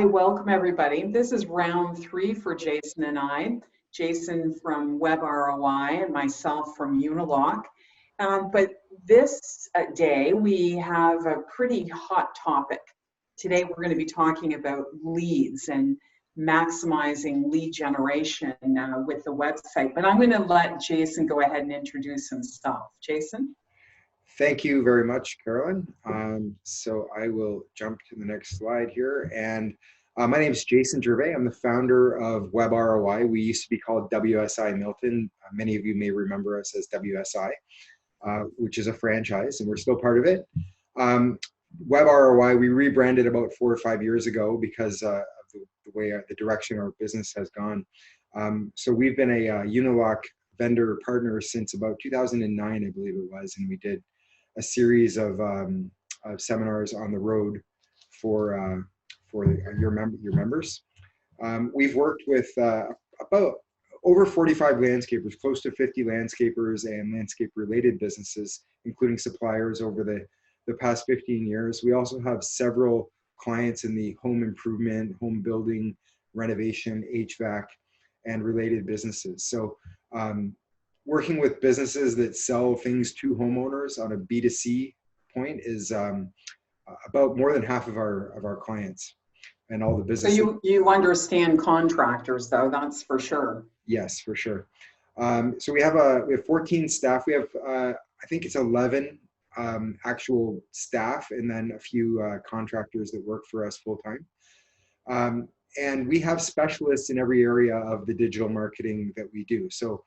Hi, welcome everybody. This is round 3 for Jason and I. Jason from Web ROI and myself from Unilock. But this day we have a pretty hot topic. Today we're going to be talking about leads and maximizing lead generation with the website. But I'm going to let Jason go ahead and introduce himself. Jason? Thank you very much, Carolyn. So I will jump to the next slide here. And my name is 𝐦𝐨𝐫𝐞. I'm the founder of Web ROI. We used to be called WSI Milton. Many of you may remember us as WSI, which is a franchise, and we're still part of it. Web ROI, we rebranded about 4 or 5 years ago because of the way the direction our business has gone. So we've been a Unilock vendor partner since about 2009, I believe it was, and we did a series of seminars on the road for your members. We've worked with about over 45 landscapers, close to 50 landscapers and landscape-related businesses, including suppliers over the past 15 years. We also have several clients in the home improvement, home building, renovation, HVAC, and related businesses. So working with businesses that sell things to homeowners on a B2C point is about more than half of our clients and all the businesses. So you understand contractors though, that's for sure. Yes, for sure. So we have 14 staff. We have, I think it's 11 actual staff and then a few contractors that work for us full time. And we have specialists in every area of the digital marketing that we do. So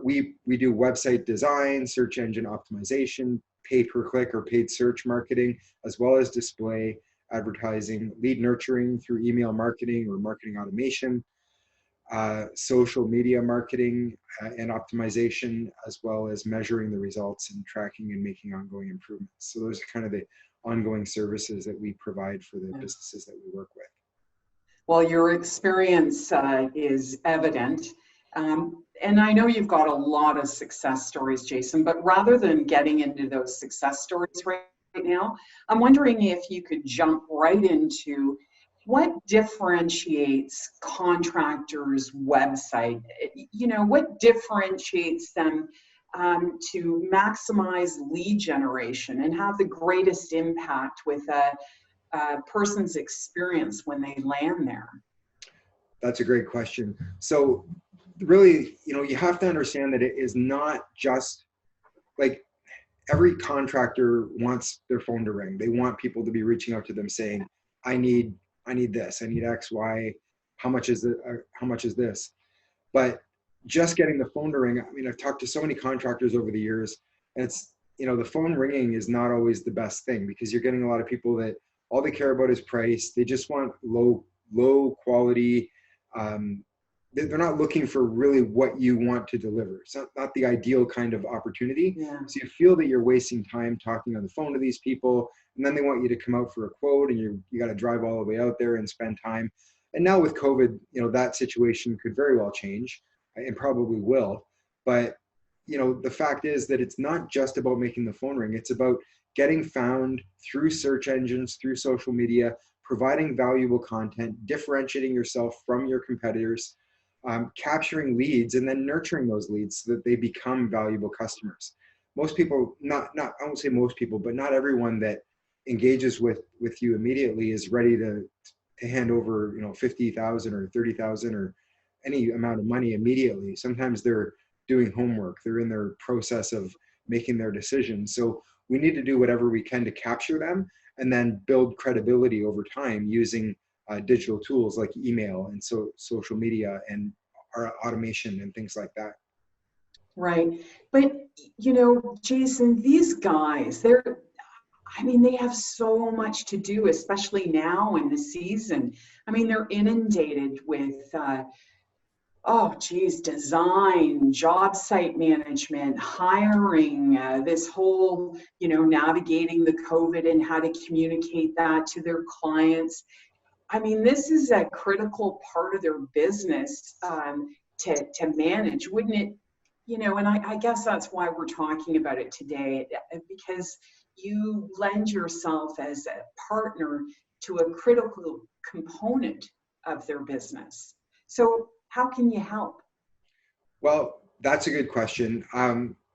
we do website design, search engine optimization, pay-per-click or paid search marketing, as well as display advertising, lead nurturing through email marketing or marketing automation, social media marketing and optimization, as well as measuring the results and tracking and making ongoing improvements. So those are kind of the ongoing services that we provide for the businesses that we work with. Well, your experience is evident. And I know you've got a lot of success stories, Jason, but rather than getting into those success stories right now, I'm wondering if you could jump right into what differentiates contractors' website. You know, what differentiates them to maximize lead generation and have the greatest impact with a person's experience when they land there? That's a great question. So really, you know, you have to understand that it is not just like every contractor wants their phone to ring. They want people to be reaching out to them saying, I need this, I need X, Y, how much is this? But just getting the phone to ring, I mean, I've talked to so many contractors over the years, and it's, you know, the phone ringing is not always the best thing because you're getting a lot of people that all they care about is price. They just want low quality, they're not looking for really what you want to deliver. It's not the ideal kind of opportunity. Yeah. So you feel that you're wasting time talking on the phone to these people, and then they want you to come out for a quote, and you got to drive all the way out there and spend time. And now with COVID, you know, that situation could very well change, and probably will. But, you know, the fact is that it's not just about making the phone ring. It's about getting found through search engines, through social media, providing valuable content, differentiating yourself from your competitors, capturing leads and then nurturing those leads so that they become valuable customers. Most people, I won't say most people, but not everyone that engages with you immediately is ready to hand over, you know, $50,000 or $30,000 or any amount of money immediately. Sometimes they're doing homework. They're in their process of making their decisions. So we need to do whatever we can to capture them and then build credibility over time using digital tools like email and social media and our automation and things like that. Right. But, you know, Jason, these guys, they have so much to do, especially now in the season. I mean, they're inundated with, design, job site management, hiring, this whole, you know, navigating the COVID and how to communicate that to their clients. I mean, this is a critical part of their business to manage, wouldn't it? You know, and I guess that's why we're talking about it today, because you lend yourself as a partner to a critical component of their business. So how can you help? Well, that's a good question.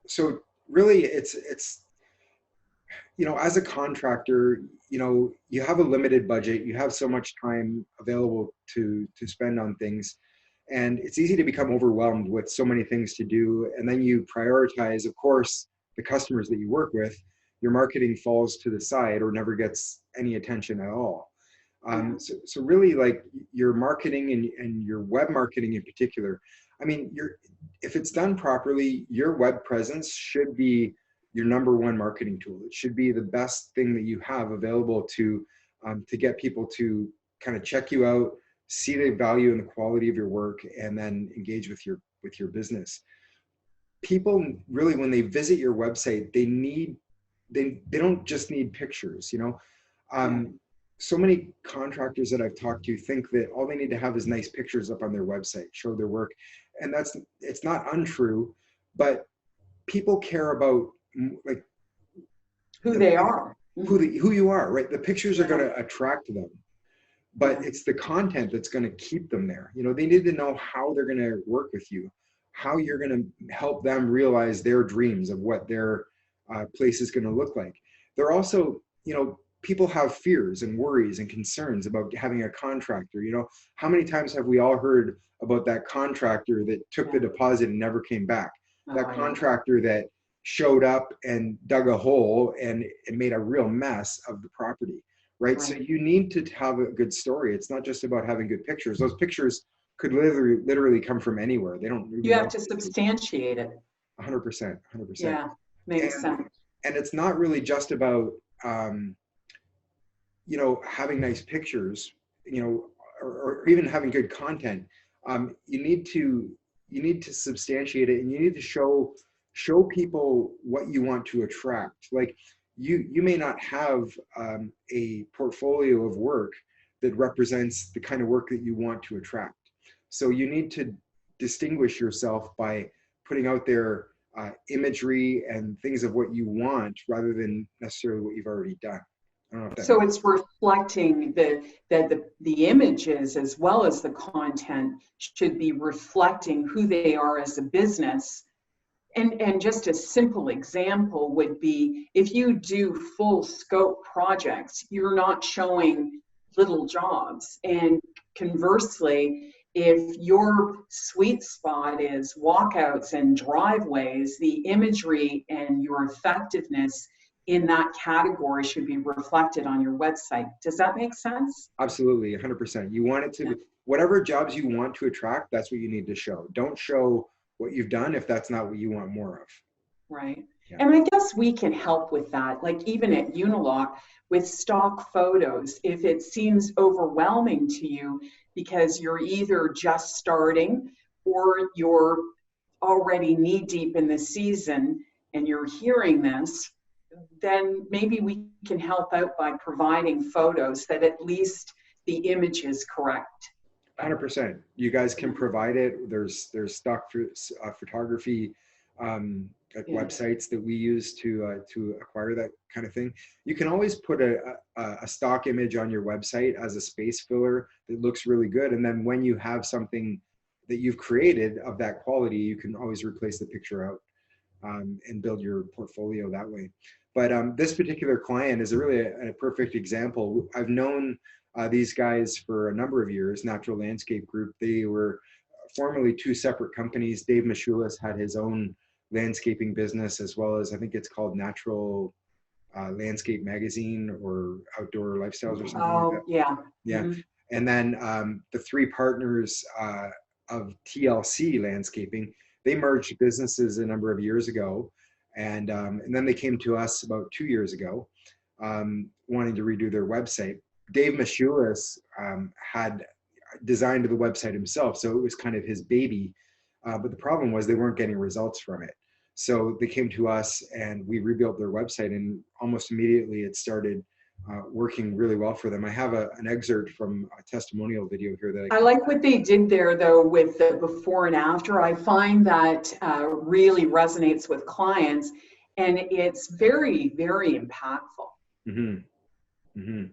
So really, it's as a contractor, you have a limited budget. You have so much time available to spend on things, and it's easy to become overwhelmed with so many things to do. And then you prioritize, of course, the customers that you work with. Your marketing falls to the side or never gets any attention at all. So really, like your marketing and your web marketing in particular, I mean, if it's done properly, your web presence should be your number one marketing tool. It should be the best thing that you have available to get people to kind of check you out, see the value and the quality of your work, and then engage with your business. People really, when they visit your website, they don't just need pictures. So many contractors that I've talked to think that all they need to have is nice pictures up on their website, show their work. And it's not untrue, but people care about like who they are, who you are, right? The pictures are going to attract them, but it's the content that's going to keep them there. They need to know how they're going to work with you, how you're going to help them realize their dreams of what their place is going to look like. They're also, people have fears and worries and concerns about having a contractor. How many times have we all heard about that contractor that took the deposit and never came back? That contractor that showed up and dug a hole and it made a real mess of the property, right? So you need to have a good story. It's not just about having good pictures. Those pictures could literally come from anywhere. They don't really. You have to substantiate it. 100%. Yeah, makes sense. And it's not really just about having nice pictures, or even having good content. You need to substantiate it, and you need to show people what you want to attract. Like you may not have a portfolio of work that represents the kind of work that you want to attract. So you need to distinguish yourself by putting out there imagery and things of what you want rather than necessarily what you've already done. So it's reflecting the images as well as the content should be reflecting who they are as a business. And just a simple example would be if you do full scope projects, you're not showing little jobs. And conversely, if your sweet spot is walkouts and driveways, the imagery and your effectiveness in that category should be reflected on your website. Does that make sense? Absolutely, 100%. You want it to be, whatever jobs you want to attract, that's what you need to show. Don't show what you've done if that's not what you want more of. Right. Yeah. And I guess we can help with that. Like even at Unilock with stock photos, if it seems overwhelming to you because you're either just starting or you're already knee deep in the season and you're hearing this, then maybe we can help out by providing photos that at least the image is correct. 100%. You guys can provide it. There's stock photography websites that we use to acquire that kind of thing. You can always put a stock image on your website as a space filler that looks really good. And then when you have something that you've created of that quality, you can always replace the picture out and build your portfolio that way. But this particular client is really a perfect example. I've known these guys for a number of years, Natural Landscape Group. They were formerly two separate companies. Dave Michulis had his own landscaping business, as well as I think it's called Natural Landscape Magazine or Outdoor Lifestyles or something like that. Yeah. Yeah. Mm-hmm. And then the three partners of TLC Landscaping, they merged businesses a number of years ago. And then they came to us about 2 years ago, wanting to redo their website. Dave Michulis had designed the website himself, so it was kind of his baby. But the problem was they weren't getting results from it. So they came to us and we rebuilt their website, and almost immediately it started working really well for them. I have an excerpt from a testimonial video here that I like what they did there, though, with the before and after. I find that really resonates with clients, and it's very, very impactful. Mm-hmm. Mm-hmm.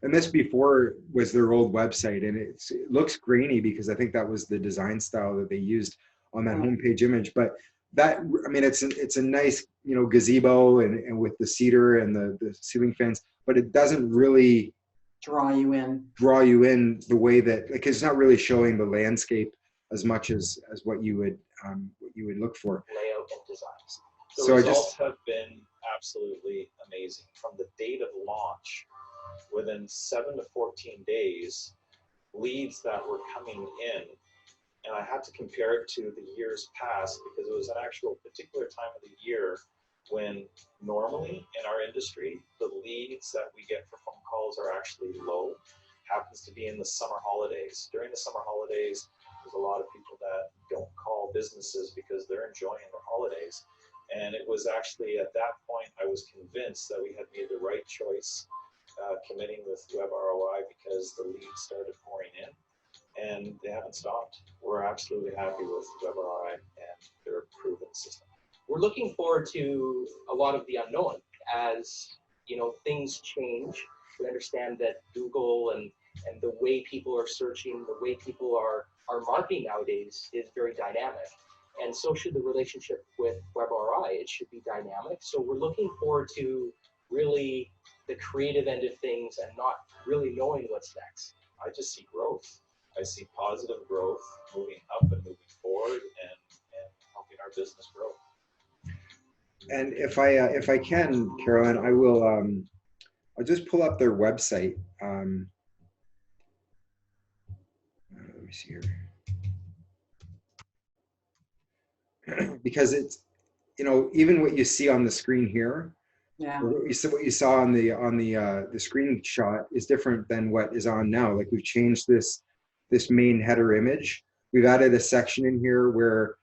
and this before was their old website, and it looks grainy because I think that was the design style that they used on that homepage image. But that, I mean, it's a nice, you know, gazebo and with the cedar and the ceiling fans, but it doesn't really draw you in the way that, like, it's not really showing the landscape as much as what you would look for. Layout and designs. So The results have been absolutely amazing. From the date of launch, within 7 to 14 days, leads that were coming in, and I had to compare it to the years past because it was an actual particular time of the year when normally in our industry, the leads that we get for phone calls are actually low. Happens to be in the summer holidays. During the summer holidays, there's a lot of people that don't call businesses because they're enjoying their holidays. And it was actually at that point, I was convinced that we had made the right choice committing with Web ROI because the leads started pouring in and they haven't stopped. We're absolutely happy with Web ROI and their proven system. We're looking forward to a lot of the unknown as, you know, things change. We understand that Google and the way people are searching, the way people are marketing nowadays is very dynamic. And so should the relationship with Web ROI. It should be dynamic. So we're looking forward to really the creative end of things and not really knowing what's next. I just see growth. I see positive growth, moving up and moving forward and helping our business grow. And if I can, Carolyn, I will I'll just pull up their website. Let me see here. Because it's, you know, even what you see on the screen here, what you saw on the screenshot is different than what is on now. Like, we've changed this main header image. We've added a section in here where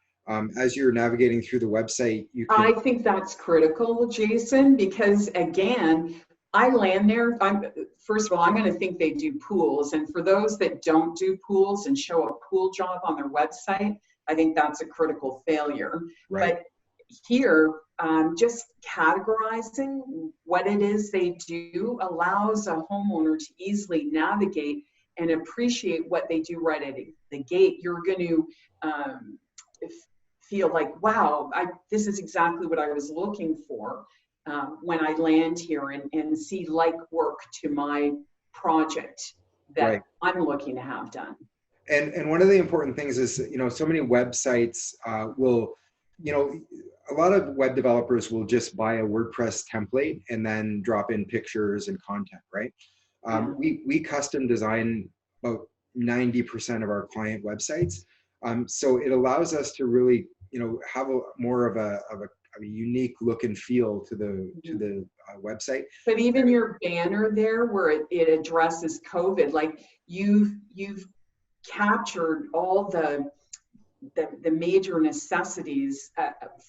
as you're navigating through the website, you can... I think that's critical, Jason, because again, I land there. First of all, I'm going to think they do pools. And for those that don't do pools and show a pool job on their website, I think that's a critical failure. Right. But here, just categorizing what it is they do allows a homeowner to easily navigate and appreciate what they do right at the gate. You're going to feel like, wow, this is exactly what I was looking for when I land here and see like work to my project that I'm looking to have done. And one of the important things is, you know, so many websites will, you know, a lot of web developers will just buy a WordPress template and then drop in pictures and content, right? We custom design about 90% of our client websites. So it allows us to really, you know, have more of a unique look and feel to the website. But even your banner there where it addresses COVID, like you've captured all the major necessities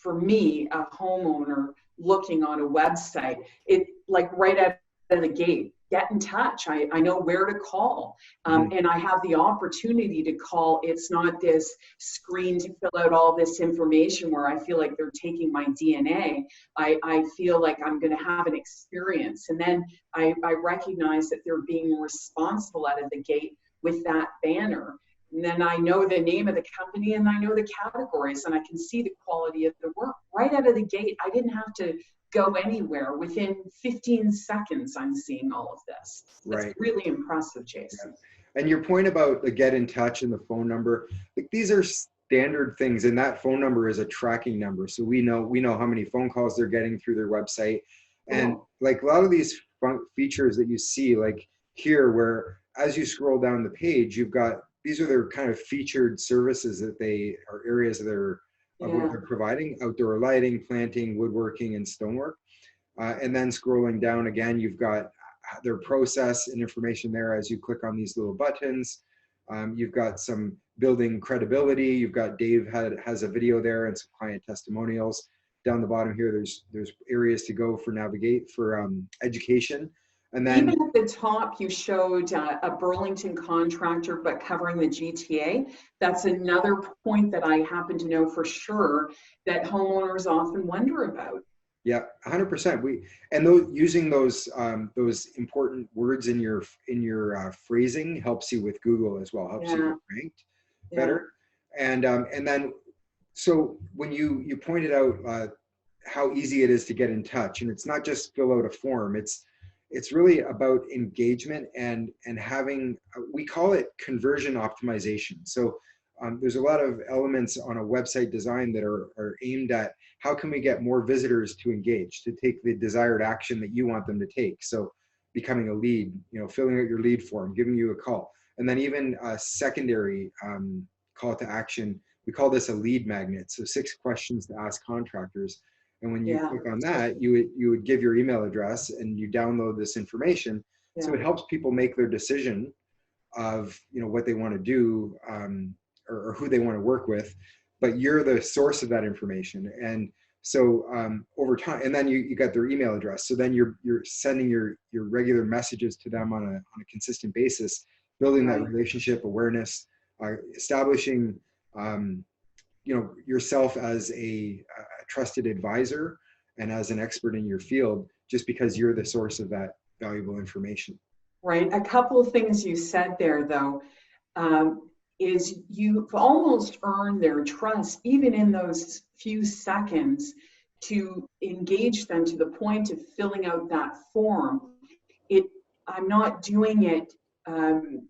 for me, a homeowner looking on a website. It, like, right out of the gate, get in touch. I know where to call, and I have the opportunity to call. It's not this screen to fill out all this information where I feel like they're taking my DNA. I feel like I'm going to have an experience, and then I recognize that they're being responsible out of the gate with that banner. And then I know the name of the company and I know the categories and I can see the quality of the work right out of the gate. I didn't have to go anywhere. Within 15 seconds, I'm seeing all of this. That's really impressive, Jason. Yeah. And your point about the get in touch and the phone number, like, these are standard things, and that phone number is a tracking number. So we know how many phone calls they're getting through their website. And like a lot of these features that you see, like here, where as you scroll down the page, you've got, these are their kind of featured services that they are, areas that they're what they're providing: outdoor lighting, planting, woodworking, and stonework. And then scrolling down again, you've got their process and information there as you click on these little buttons. You've got some building credibility. You've got Dave has a video there and some client testimonials. Down the bottom here, there's areas to go for education. And then even at the top, you showed a Burlington contractor, but covering the GTA. That's another point that I happen to know for sure that homeowners often wonder about. Yeah, 100%. And those using those important words in your phrasing helps you with Google as well. Helps you get ranked better. And then so when you pointed out how easy it is to get in touch, and it's not just fill out a form. It's really about engagement and having, we call it conversion optimization. So there's a lot of elements on a website design that are aimed at how can we get more visitors to engage, to take the desired action that you want them to take. So becoming a lead, filling out your lead form, giving you a call, and then even a secondary call to action. We call this a lead magnet. So 6 questions to ask contractors. And when you click on that, you would give your email address and you download this information. So it helps people make their decision of what they want to do or who they want to work with, but you're the source of that information. And so over time, and then you got their email address. So then you're sending your regular messages to them on a consistent basis, building that relationship awareness, establishing yourself as a trusted advisor and as an expert in your field, just because you're the source of that valuable information. Right. A couple of things you said there, though, is you've almost earned their trust, even in those few seconds, to engage them to the point of filling out that form. I'm not doing it. I'm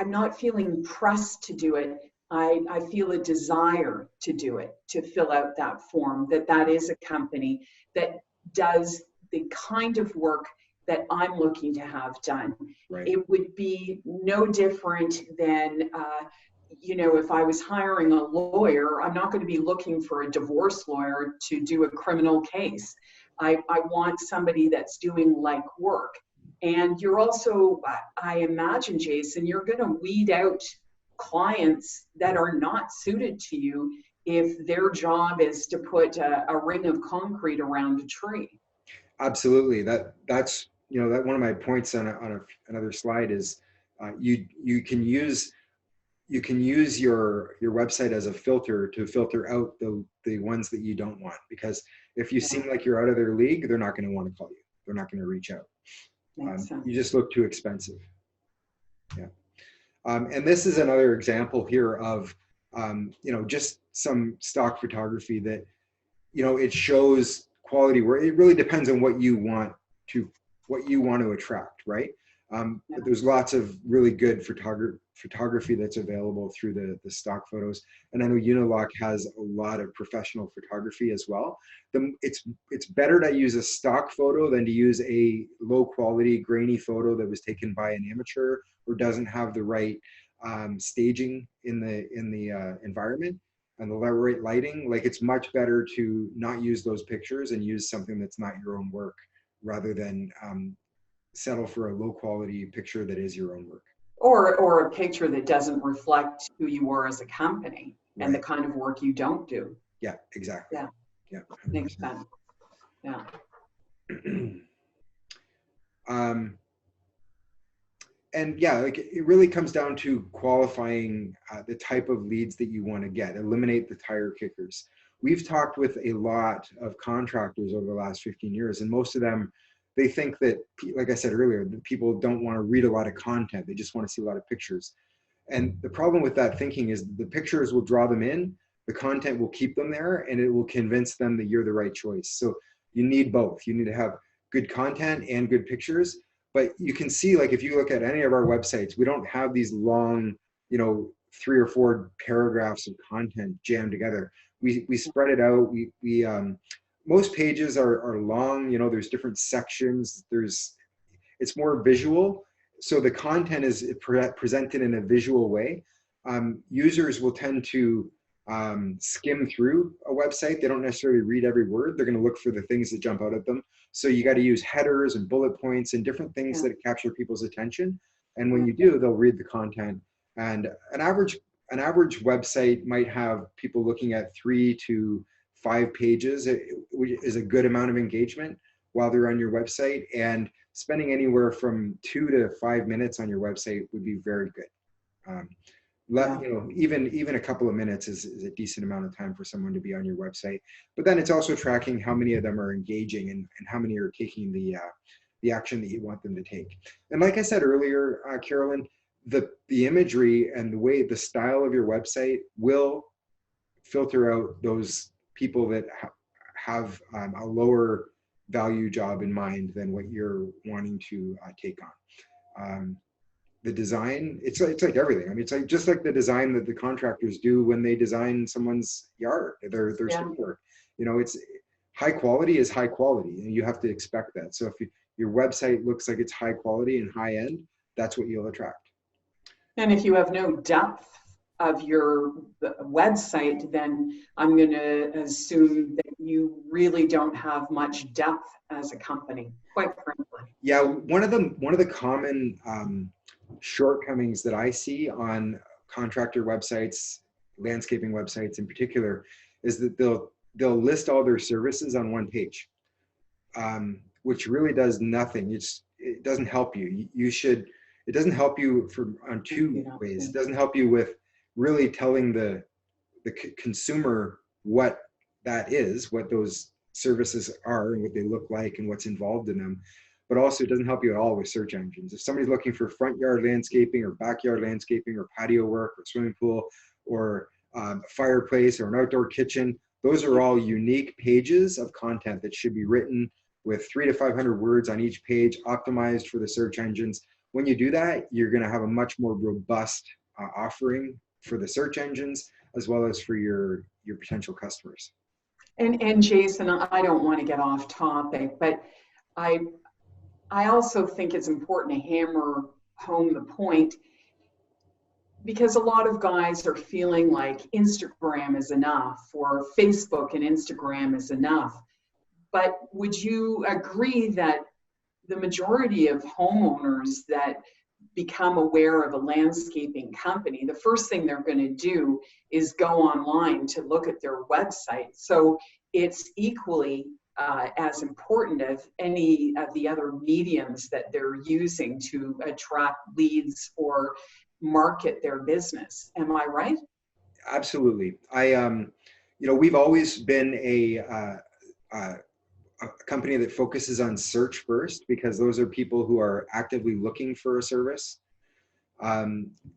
not feeling pressed to do it. I feel a desire to do it, to fill out that form, that is a company that does the kind of work that I'm looking to have done. Right. It would be no different than, if I was hiring a lawyer, I'm not going to be looking for a divorce lawyer to do a criminal case. I want somebody that's doing like work. And you're also, I imagine, Jason, you're going to weed out clients that are not suited to you if their job is to put a ring of concrete around a tree. Absolutely. That's that one of my points on another slide is you can use your website as a filter to filter out the ones that you don't want, because if you seem like you're out of their league, they're not going to want to call you. They're not going to reach out. You just look too expensive. Yeah. And this is another example here of, just some stock photography that, it shows quality where it really depends on what you want to attract, right? But there's lots of really good photography that's available through the stock photos. And I know Unilock has a lot of professional photography as well. It's better to use a stock photo than to use a low quality grainy photo that was taken by an amateur or doesn't have the right staging in the environment and the right lighting. Like, it's much better to not use those pictures and use something that's not your own work, rather than settle for a low quality picture that is your own work. Or a picture that doesn't reflect who you are as a company and the kind of work you don't do. Yeah, exactly. Yeah. Makes sense. Yeah. And like, it really comes down to qualifying the type of leads that you want to get. Eliminate the tire kickers. We've talked with a lot of contractors over the last 15 years, and most of them, they think that, like I said earlier, that people don't want to read a lot of content. They just want to see a lot of pictures. And the problem with that thinking is the pictures will draw them in, the content will keep them there, and it will convince them that you're the right choice. So you need both. You need to have good content and good pictures. But you can see, like, if you look at any of our websites, we don't have these long, 3 or 4 paragraphs of content jammed together. We spread it out. We most pages are long, there's different sections. It's more visual. So the content is presented in a visual way. Users will tend to skim through a website. They don't necessarily read every word. They're going to look for the things that jump out at them. So you got to use headers and bullet points and different things that capture people's attention. And when you do, they'll read the content. And an average website might have people looking at 3 to 5 pages, which is a good amount of engagement while they're on your website. And spending anywhere from 2 to 5 minutes on your website would be very good. You know, even a couple of minutes is a decent amount of time for someone to be on your website. But then it's also tracking how many of them are engaging and how many are taking the action that you want them to take. And like I said earlier, Carolyn, the imagery and the style of your website will filter out those people that have a lower value job in mind than what you're wanting to take on. The design, it's like everything. I mean, it's like just like the design that the contractors do when they design someone's yard, their street work. You know, it's high quality is high quality, and you have to expect that. So if your website looks like it's high quality and high end, that's what you'll attract. And if you have no depth of your website, then I'm going to assume that you really don't have much depth as a company, quite frankly. Yeah, one of the common shortcomings that I see on contractor websites, landscaping websites in particular, is that they'll list all their services on one page, which really does nothing. It doesn't help you. It doesn't help you on two ways. It doesn't help you with really telling the consumer what that is, what those services are and what they look like and what's involved in them. But also it doesn't help you at all with search engines. If somebody's looking for front yard landscaping or backyard landscaping or patio work or swimming pool or fireplace or an outdoor kitchen, those are all unique pages of content that should be written with 300 to 500 words on each page, optimized for the search engines. When you do that, you're going to have a much more robust offering for the search engines as well as for your potential customers. And Jason, I don't want to get off topic, but I also think it's important to hammer home the point, because a lot of guys are feeling like Instagram is enough or Facebook and Instagram is enough. But would you agree that the majority of homeowners that become aware of a landscaping company, the first thing they're going to do is go online to look at their website? So it's equally as important as any of the other mediums that they're using to attract leads or market their business. Am I right? Absolutely. We've always been a company that focuses on search first, because those are people who are actively looking for a service.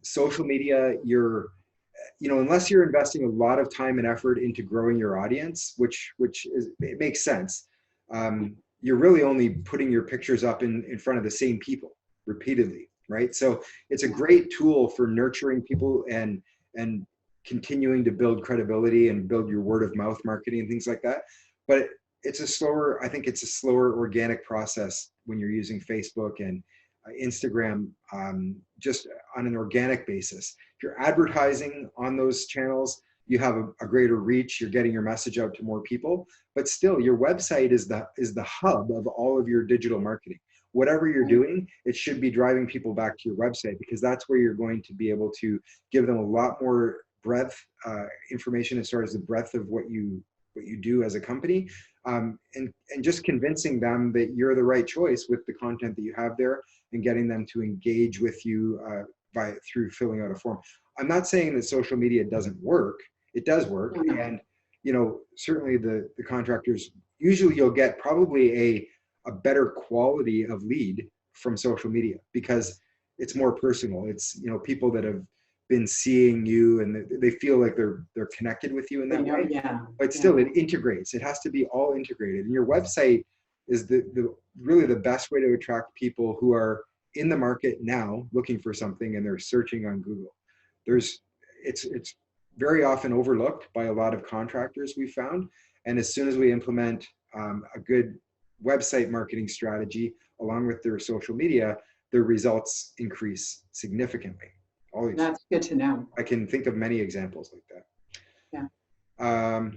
Social media, unless you're investing a lot of time and effort into growing your audience, which it makes sense, you're really only putting your pictures up in front of the same people repeatedly, right? So it's a great tool for nurturing people and continuing to build credibility and build your word of mouth marketing and things like that. But it's a slower organic process when you're using Facebook and Instagram, just on an organic basis. If you're advertising on those channels, you have a greater reach, you're getting your message out to more people, but still your website is the hub of all of your digital marketing. Whatever you're doing, it should be driving people back to your website, because that's where you're going to be able to give them a lot more breadth, information as far as the breadth of what you do as a company, and just convincing them that you're the right choice with the content that you have there, and getting them to engage with you through filling out a form. I'm not saying that social media doesn't work. It does work, and certainly the contractors, usually you'll get probably a better quality of lead from social media, because it's more personal. It's people that have been seeing you and they feel like they're connected with you in that way. But still, it integrates. It has to be all integrated. And your website is really the best way to attract people who are in the market now looking for something and they're searching on Google. It's very often overlooked by a lot of contractors, we found. And as soon as we implement a good website marketing strategy along with their social media, their results increase significantly. Always. That's good to know. I can think of many examples like that. Yeah.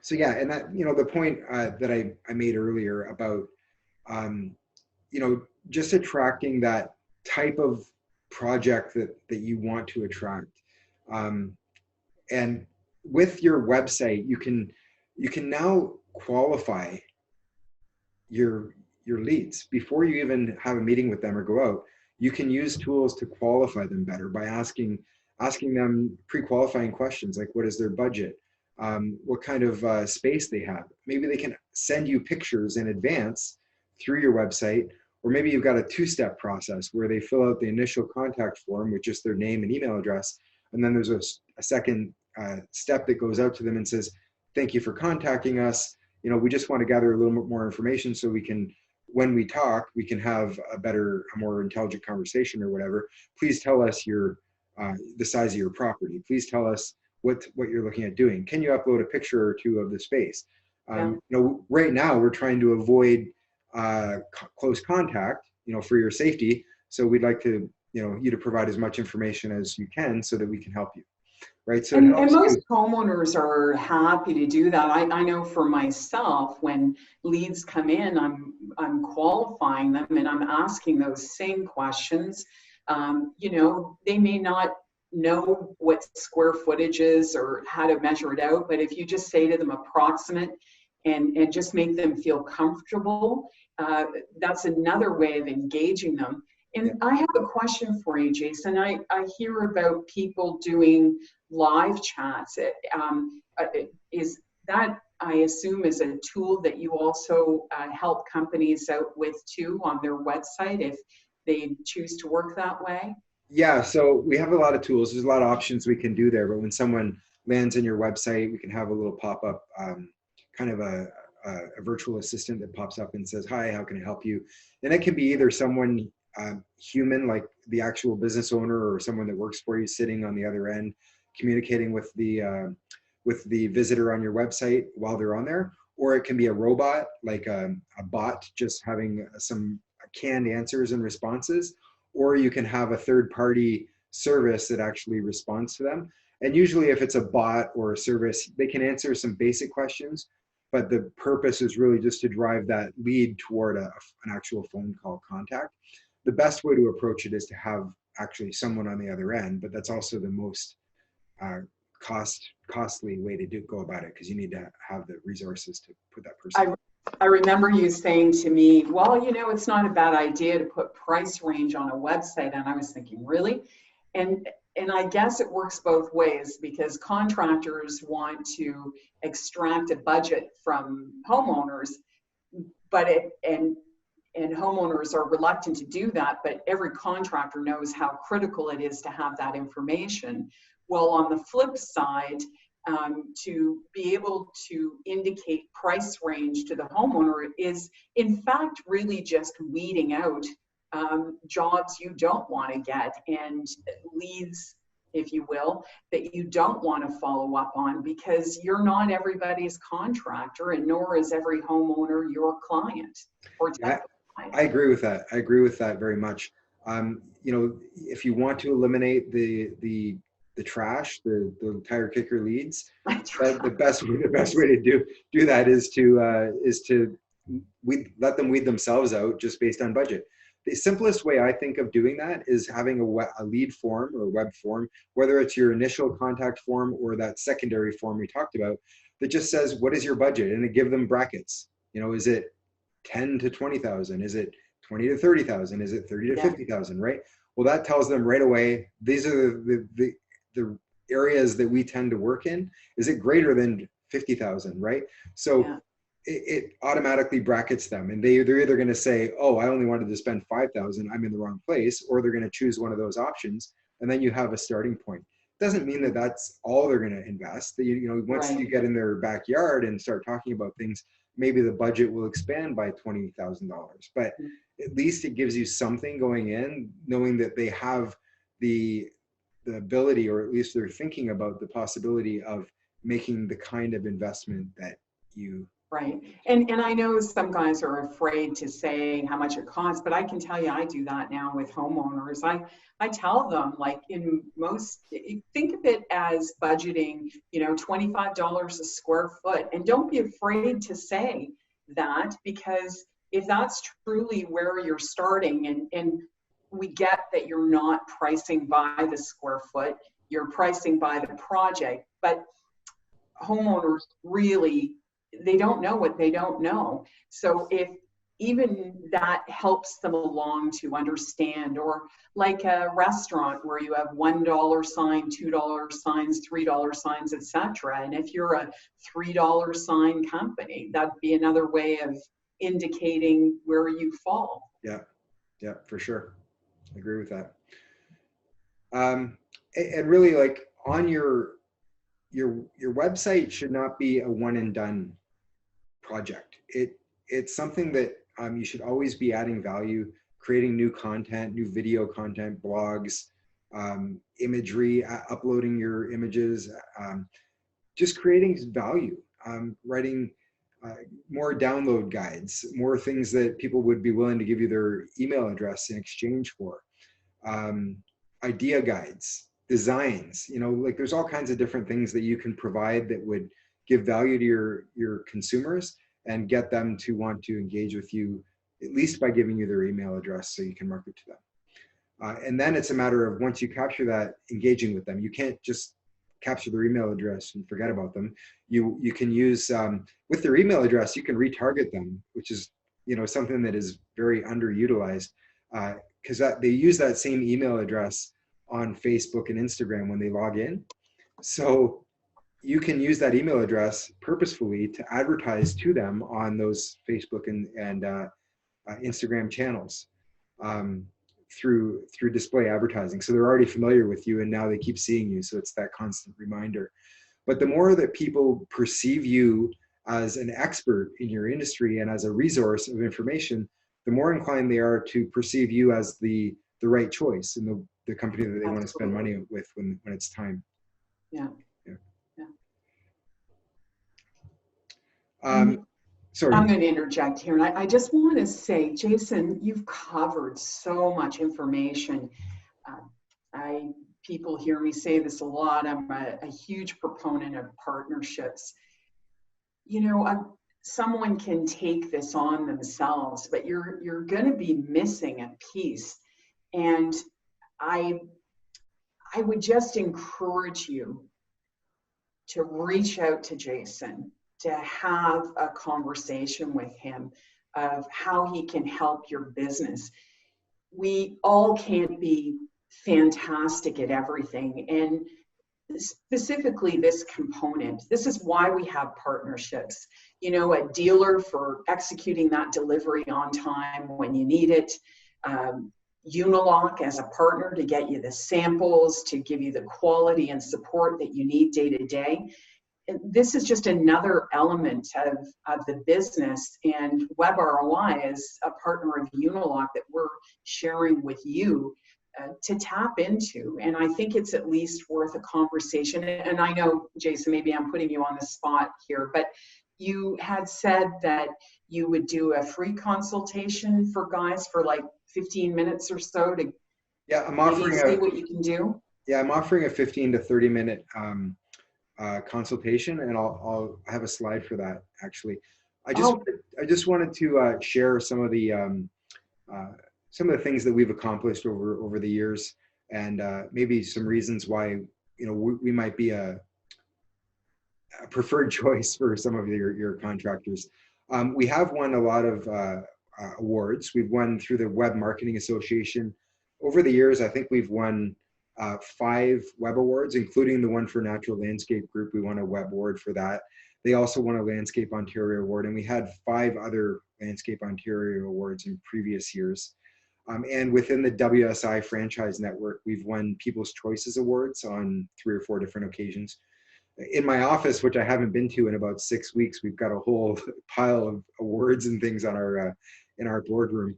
So yeah, and that, the point that I made earlier about, just attracting that type of project that you want to attract. And with your website, you can now qualify your leads before you even have a meeting with them or go out. you can use tools to qualify them better by asking them pre-qualifying questions like, what is their budget? What kind of space they have. Maybe they can send you pictures in advance through your website, or maybe you've got a two-step process where they fill out the initial contact form with just their name and email address, and then there's a second step that goes out to them and says, thank you for contacting us. You know, we just want to gather a little bit more information so we can, when we talk, we can have a more intelligent conversation or whatever. Please tell us the size of your property. Please tell us what you're looking at doing. Can you upload a picture or two of the space? You know, right now we're trying to avoid close contact, you know, for your safety. So we'd like to, you to provide as much information as you can so that we can help you, right? So and most homeowners are happy to do that. I know for myself, when leads come in, I'm qualifying them and I'm asking those same questions. You know, they may not know what square footage is or how to measure it out, but if you just say to them approximate and just make them feel comfortable, that's another way of engaging them. And I have a question for you, Jason. I hear about people doing live chats. Is that, I assume, is a tool that you also help companies out with too on their website if they choose to work that way? Yeah, so we have a lot of tools. There's a lot of options we can do there. But when someone lands in your website, we can have a little pop-up, kind of a virtual assistant that pops up and says, hi, how can I help you? And it can be either someone human, like the actual business owner, or someone that works for you sitting on the other end, communicating with the visitor on your website while they're on there. Or it can be a robot, like a bot, just having some canned answers and responses. Or you can have a third-party service that actually responds to them. And usually if it's a bot or a service, they can answer some basic questions, but the purpose is really just to drive that lead toward an actual phone call contact. The best way to approach it is to have actually someone on the other end, but that's also the most costly way to go about it, because you need to have the resources to put that person. I remember you saying to me, well, you know, it's not a bad idea to put price range on a website. And I was thinking, really? And I guess it works both ways, because contractors want to extract a budget from homeowners, but and homeowners are reluctant to do that, but every contractor knows how critical it is to have that information. Well, on the flip side, to be able to indicate price range to the homeowner is in fact really just weeding out jobs you don't want to get and leads, if you will, that you don't want to follow up on, because you're not everybody's contractor and nor is every homeowner your client or client. I agree with that. I agree with that very much. You know, if you want to eliminate the trash, the tire kicker leads, the best way to do that is to let them weed themselves out just based on budget. The simplest way I think of doing that is having a lead form or a web form, whether it's your initial contact form or that secondary form we talked about, that just says, what is your budget? And to give them brackets. You know, is it 10 to 20,000? Is it 20 to 30,000? Is it 30 to 50,000, right? Well, that tells them right away, these are the areas that we tend to work in. Is it greater than 50,000, right? So it automatically brackets them, and they're either going to say, oh, I only wanted to spend 5,000, I'm in the wrong place, or they're going to choose one of those options, and then you have a starting point. Doesn't mean that that's all they're going to invest. You know, once you get in their backyard and start talking about things, maybe the budget will expand by $20,000, but at least it gives you something going in, knowing that they have the ability, or at least they're thinking about the possibility of making the kind of investment that you. Right. And I know some guys are afraid to say how much it costs, but I can tell you, I do that now with homeowners. I tell them, like, think of it as budgeting, you know, $25 a square foot. And don't be afraid to say that, because if that's truly where you're starting, and we get that you're not pricing by the square foot, you're pricing by the project, but homeowners really, they don't know what they don't know. So if even that helps them along to understand. Or like a restaurant where you have $1 sign, $2 signs, $3 signs, etc. And if you're a $3 sign company, that'd be another way of indicating where you fall. Yeah, yeah, for sure. I agree with that. And really, like, on your website should not be a one and done project. It's something that you should always be adding value, creating new content, new video content, blogs, imagery, uploading your images, just creating value, writing more download guides, more things that people would be willing to give you their email address in exchange for, idea guides, designs, like there's all kinds of different things that you can provide that would give value to your consumers and get them to want to engage with you, at least by giving you their email address so you can market to them. And then it's a matter of, once you capture that, engaging with them. You can't just capture their email address and forget about them. You can use, with their email address, you can retarget them, which is something that is very underutilized, because they use that same email address on Facebook and Instagram when they log in. So you can use that email address purposefully to advertise to them on those Facebook and Instagram channels through display advertising. So they're already familiar with you, and now they keep seeing you. So it's that constant reminder. But the more that people perceive you as an expert in your industry and as a resource of information, the more inclined they are to perceive you as the right choice and the company that they want to spend money with when it's time. Yeah. Sorry. I'm going to interject here, and I just want to say, Jason, you've covered so much information. People hear me say this a lot. I'm a huge proponent of partnerships. Someone can take this on themselves, but you're going to be missing a piece. And I would just encourage you to reach out to Jason, to have a conversation with him of how he can help your business. We all can't be fantastic at everything. And specifically this component, this is why we have partnerships. A dealer for executing that delivery on time when you need it. Unilock as a partner to get you the samples, to give you the quality and support that you need day to day. And this is just another element of the business, and Web ROI is a partner of Unilock that we're sharing with you to tap into. And I think it's at least worth a conversation. And I know, Jason, maybe I'm putting you on the spot here, but you had said that you would do a free consultation for guys for like 15 minutes or so to I'm offering see what you can do. Yeah, I'm offering a 15 to 30 minute consultation, and I'll have a slide for that actually. I just wanted to share some of the things that we've accomplished over the years, and maybe some reasons why we might be a preferred choice for some of your contractors. We have won a lot of awards. We've won through the Web Marketing Association. Over the years, I think we've won 5 web awards, including the one for Natural Landscape Group. We won a web award for that. They also won a Landscape Ontario award, and we had 5 other Landscape Ontario awards in previous years. And within the WSI franchise network, we've won People's Choices Awards on 3 or 4 different occasions. In my office, which I haven't been to in about 6 weeks, we've got a whole pile of awards and things on our in our boardroom.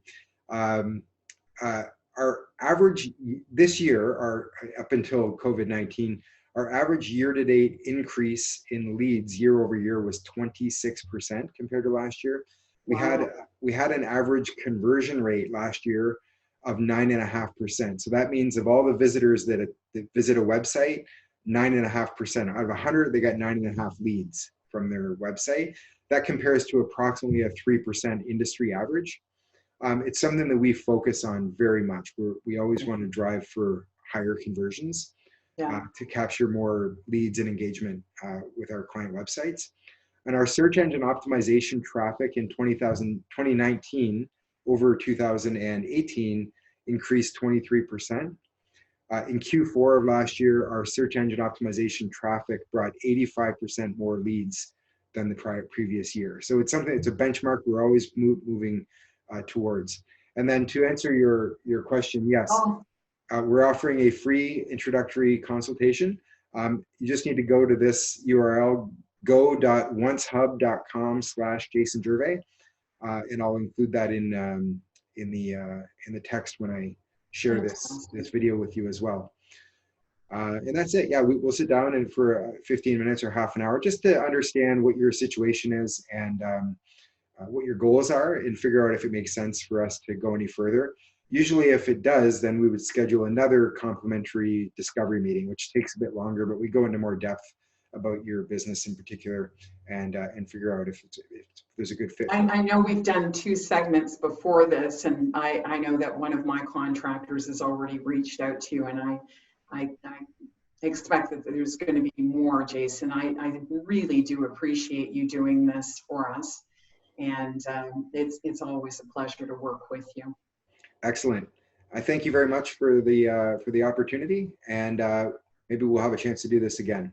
Our average this year, up until COVID-19, our average year-to-date increase in leads year over year was 26% compared to last year. Wow. We had an average conversion rate last year of 9.5%. So that means of all the visitors that visit a website, 9.5%. Out of 100, they got 9.5 leads from their website. That compares to approximately a 3% industry average. It's something that we focus on very much. We always want to drive for higher conversions to capture more leads and engagement with our client websites. And our search engine optimization traffic in 2019 over 2018 increased 23%. In Q4 of last year, our search engine optimization traffic brought 85% more leads than the previous year. So it's something, it's a benchmark we're always moving towards. And then to answer your question, yes, we're offering a free introductory consultation. You just need to go to this URL, go.oncehub.com/JasonGervais, and I'll include that in the text when I share this video with you as well. And that's it. Yeah, we'll sit down and for 15 minutes or half an hour just to understand what your situation is and what your goals are, and figure out if it makes sense for us to go any further. Usually if it does, then we would schedule another complimentary discovery meeting, which takes a bit longer, but we go into more depth about your business in particular and figure out if there's a good fit. I know we've done 2 segments before this, and I know that one of my contractors has already reached out to you, and I expect that there's going to be more, Jason. I really do appreciate you doing this for us, and it's always a pleasure to work with you. Excellent. I thank you very much for the opportunity, and maybe we'll have a chance to do this again.